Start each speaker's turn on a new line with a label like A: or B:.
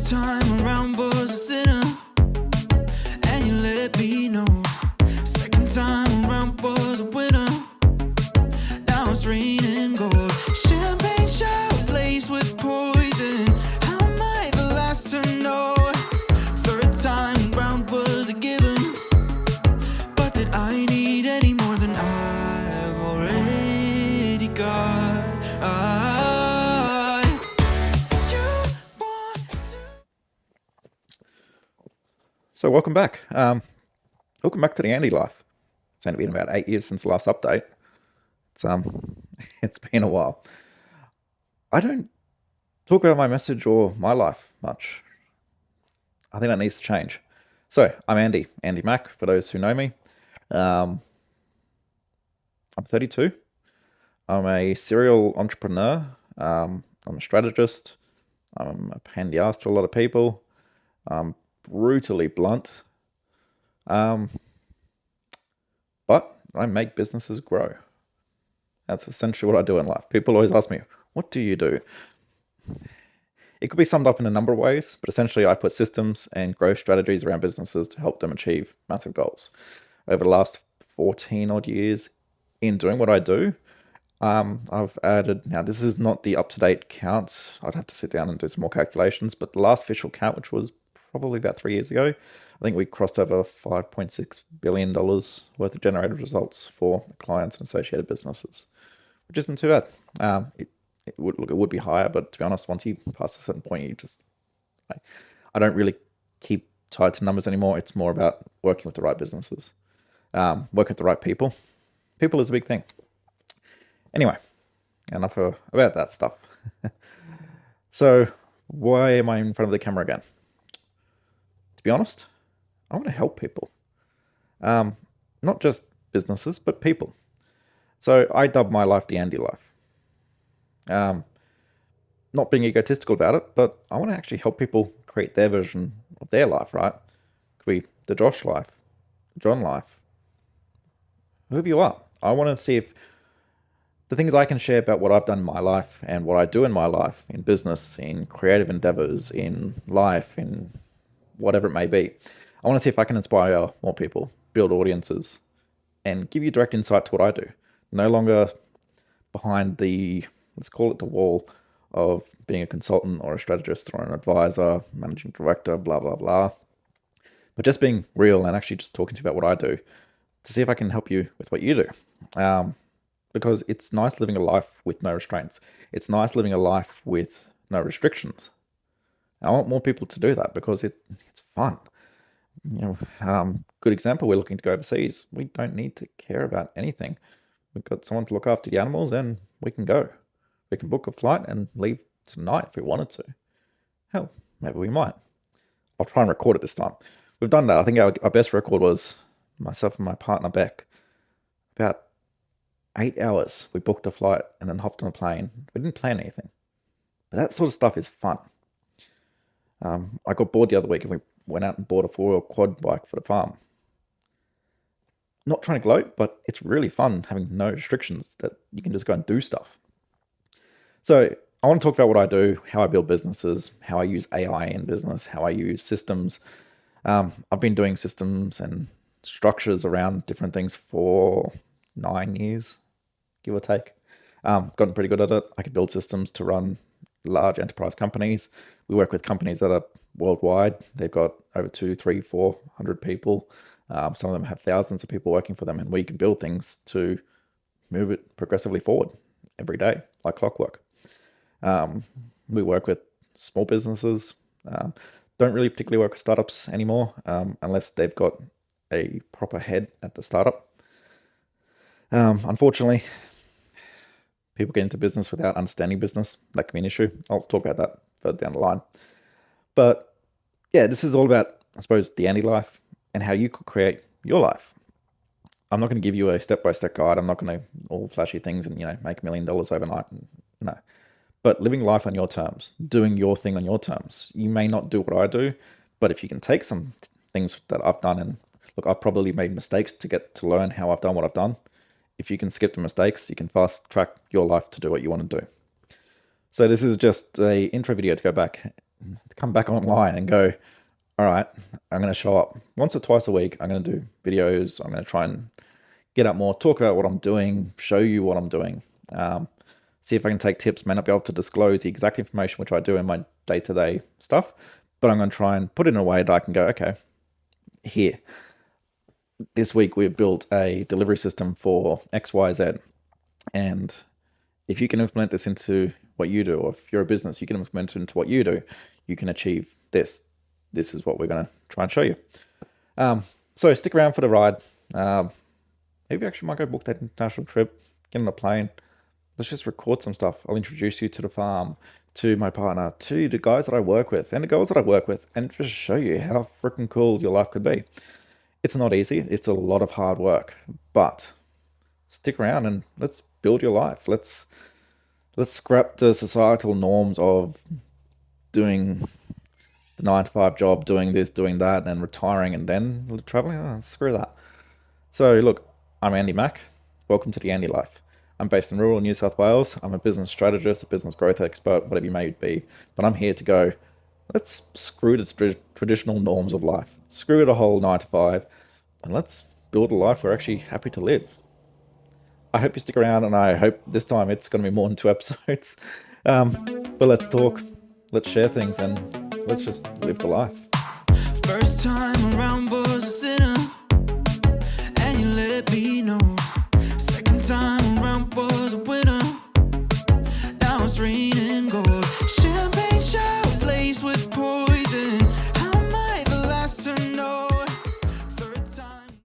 A: First time around was a sinner, and you let me know. Second time around was a winner, now it's raining gold. Champagne showers laced with poison, how am I the last to know? Third time around was a given, but did I need any more than I've already got?
B: So welcome back. Welcome back to the Andy Life. It's only been about 8 years since the last update. It's been a while. I don't talk about my message or my life much. I think that needs to change. So I'm Andy Mack, for those who know me. I'm 32. I'm a serial entrepreneur. I'm a strategist. I'm a pain in the ass to a lot of people. I'm brutally blunt. But I make businesses grow. That's essentially what I do in life. People always ask me, what do you do? It could be summed up in a number of ways, but essentially I put systems and growth strategies around businesses to help them achieve massive goals. Over the last 14 odd years in doing what I do, I've added, now this is not the up-to-date count, I'd have to sit down and do some more calculations, but the last official count, which was probably about 3 years ago, I think we crossed over $5.6 billion worth of generated results for clients and associated businesses, which isn't too bad. It would be higher, but to be honest, once you pass a certain point, I don't really keep tied to numbers anymore. It's more about working with the right businesses, working with the right people. People is a big thing. Anyway, enough about that stuff. So why am I in front of the camera again? To be honest, I want to help people. Not just businesses, but people. So I dub my life the Andy Life. Not being egotistical about it, but I want to actually help people create their version of their life, right? Could be the Josh life, John life, whoever you are. I want to see if the things I can share about what I've done in my life and what I do in my life, in business, in creative endeavors, in life, in whatever it may be. I want to see if I can inspire more people, build audiences, and give you direct insight to what I do. No longer behind the, let's call it the wall of being a consultant or a strategist or an advisor, managing director, blah, blah, blah. But just being real and actually just talking to you about what I do to see if I can help you with what you do. Because it's nice living a life with no restraints. It's nice living a life with no restrictions. I want more people to do that because it's fun. Good example, we're looking to go overseas. We don't need to care about anything. We've got someone to look after the animals and we can go. We can book a flight and leave tonight if we wanted to. Hell, maybe we might. I'll try and record it this time. We've done that. I think our best record was myself and my partner Beck. About 8 hours. We booked a flight and then hopped on a plane. We didn't plan anything. But that sort of stuff is fun. I got bored the other week and we went out and bought a 4-wheel quad bike for the farm. Not trying to gloat, but it's really fun having no restrictions that you can just go and do stuff. So I want to talk about what I do, how I build businesses, how I use AI in business, how I use systems. I've been doing systems and structures around different things for 9 years, give or take. Gotten pretty good at it. I can build systems to run large enterprise companies. We work with companies that are worldwide. They've got over 200, 300, 400 people. Some of them have thousands of people working for them, and we can build things to move it progressively forward every day, like clockwork. We work with small businesses. Don't really particularly work with startups anymore, unless they've got a proper head at the startup. Unfortunately, people get into business without understanding business. That can be an issue. I'll talk about that further down the line. But yeah, this is all about, I suppose, the Andy life and how you could create your life. I'm not going to give you a step-by-step guide. I'm not going to all flashy things and, make $1 million overnight. No. But living life on your terms, doing your thing on your terms. You may not do what I do, but if you can take some things that I've done, and look, I've probably made mistakes to get to learn how I've done what I've done. If you can skip the mistakes, you can fast track your life to do what you want to do. So this is just a intro video to go back come back online and go, all right, I'm going to show up once or twice a week. I'm going to do videos. I'm going to try and get up more, talk about what I'm doing, show you what I'm doing. See if I can take tips. May not be able to disclose the exact information which I do in my day-to-day stuff, but I'm going to try and put it in a way that I can go, okay, here. This week we've built a delivery system for XYZ. And if you can implement this into what you do, or if you're a business, you can implement it into what you do, you can achieve this. This is what we're going to try and show you. So stick around for the ride. Maybe actually might go book that international trip, get on a plane. Let's just record some stuff. I'll introduce you to the farm, to my partner, to the guys that I work with and the girls that I work with, and just show you how freaking cool your life could be. It's not easy. It's a lot of hard work, but stick around and let's build your life. Let's scrap the societal norms of doing the 9 to 5 job, doing this, doing that, and then retiring and then traveling. Oh, screw that. So look, I'm Andy Mack. Welcome to the Andy Life. I'm based in rural New South Wales. I'm a business strategist, a business growth expert, whatever you may be. But I'm here to go, let's screw the traditional norms of life. Screw the whole 9 to 5, and let's build a life we're actually happy to live. I hope you stick around, and I hope this time it's going to be more than 2 episodes. But let's talk, let's share things, and let's just live the life.
A: First time around,